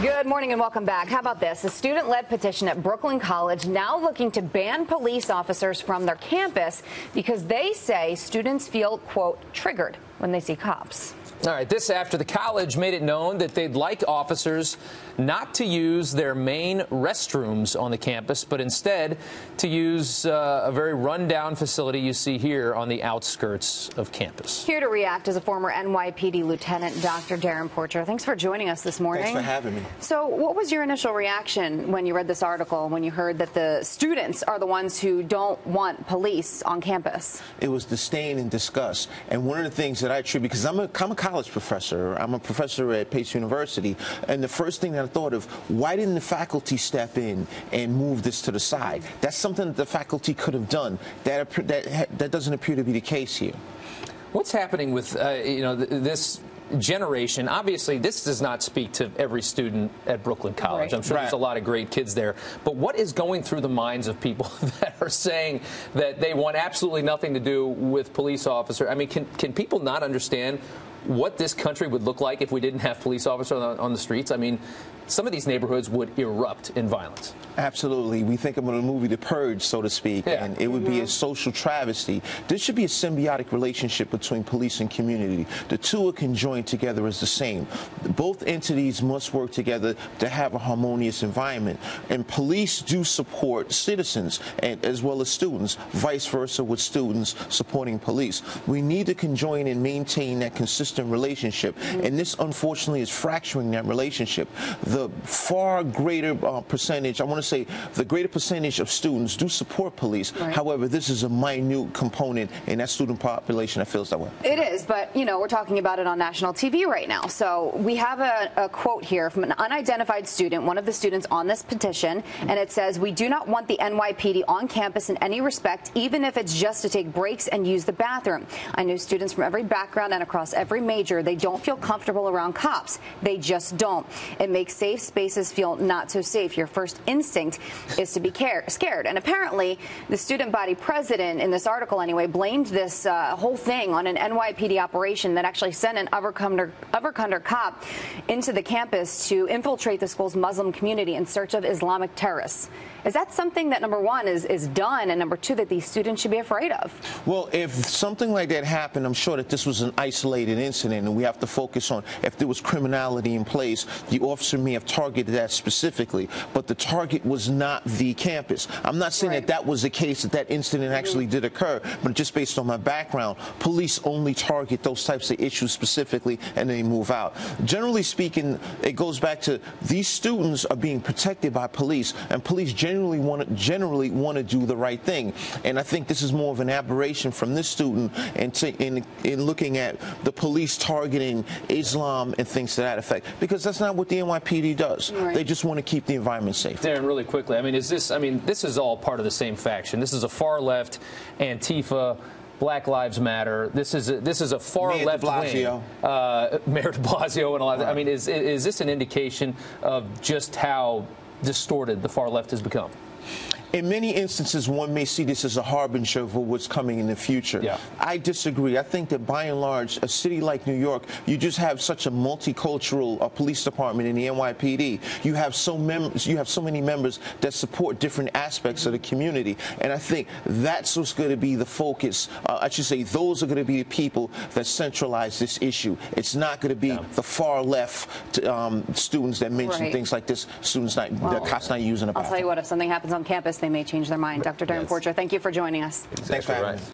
Good morning and welcome back. How about this? A student-led petition at Brooklyn College now looking to ban police officers from their campus because they say students feel, quote, triggered when they see cops. All right, this after the college made it known that they'd like officers not to use their main restrooms on the campus, but instead to use a very rundown facility you see here on the outskirts of campus. Here to react is a former NYPD Lieutenant Dr. Darrin Porcher. Thanks for joining us this morning. Thanks for having me. So what was your initial reaction when you read this article, when you heard that the students are the ones who don't want police on campus? It was disdain and disgust. And one of the things that I attribute, because I'm a college professor. I'm a professor at Pace University. And the first thing that I thought of, why didn't the faculty step in and move this to the side? That's something that the faculty could have done. That doesn't appear to be the case here. What's happening with, this generation? Obviously, this does not speak to every student at Brooklyn College. Right. I'm sure there's a lot of great kids there. But what is going through the minds of people that are saying that they want absolutely nothing to do with police officers? I mean, can people not understand what this country would look like if we didn't have police officers on the streets? I mean, some of these neighborhoods would erupt in violence. Absolutely. We think about the movie The Purge, so to speak, and it would be a social travesty. There should be a symbiotic relationship between police and community. The two are conjoined together as the same. Both entities must work together to have a harmonious environment. And police do support citizens and as well as students, vice versa with students supporting police. We need to conjoin and maintain that consistent relationship. And this, unfortunately, is fracturing that relationship. The far greater percentage, I want to say the greater percentage of students do support police. Right. However, this is a minute component in that student population that feels that way. It is, but, you know, we're talking about it on national TV right now. So we have a quote here from an unidentified student, one of the students on this petition, and it says, "We do not want the NYPD on campus in any respect, even if it's just to take breaks and use the bathroom. I know students from every background and across every major. They don't feel comfortable around cops. They just don't. It makes safe spaces feel not so safe. Your first instinct is to be scared." And apparently, the student body president in this article, anyway, blamed this whole thing on an NYPD operation that actually sent an Overcunder cop into the campus to infiltrate the school's Muslim community in search of Islamic terrorists. Is that something that, number one, is done, and number two, that these students should be afraid of? Well, if something like that happened, I'm sure that this was an isolated incident, and we have to focus on if there was criminality in place, the officer may have targeted that specifically, but the target was not the campus. I'm not saying that that was the case, that incident actually did occur, but just based on my background, police only target those types of issues specifically, and they move out. Generally speaking, it goes back to these students are being protected by police, and police generally want to do the right thing. And I think this is more of an aberration from this student in looking at the police targeting Islam and things to that effect, because that's not what the NYPD does. Right. They just want to keep the environment safe. Darrin, really quickly, I mean, this is all part of the same faction. This is a far left Antifa, Black Lives Matter. This is a far left wing. Mayor de Blasio and a lot of that. I mean, is this an indication of just how distorted the far left has become? In many instances, one may see this as a harbinger of what's coming in the future. Yeah. I disagree. I think that by and large, a city like New York, you just have such a multicultural police department in the NYPD. You have so many members that support different aspects of the community, and I think that's what's going to be the focus. I should say those are going to be the people that centralize this issue. It's not going to be the far left students that mention things like this. Students not, the cops not using a bathroom. I'll tell you what, if something happens on campus, they may change their mind. Dr. Darrin Porcher, thank you for joining us. Thanks for having me.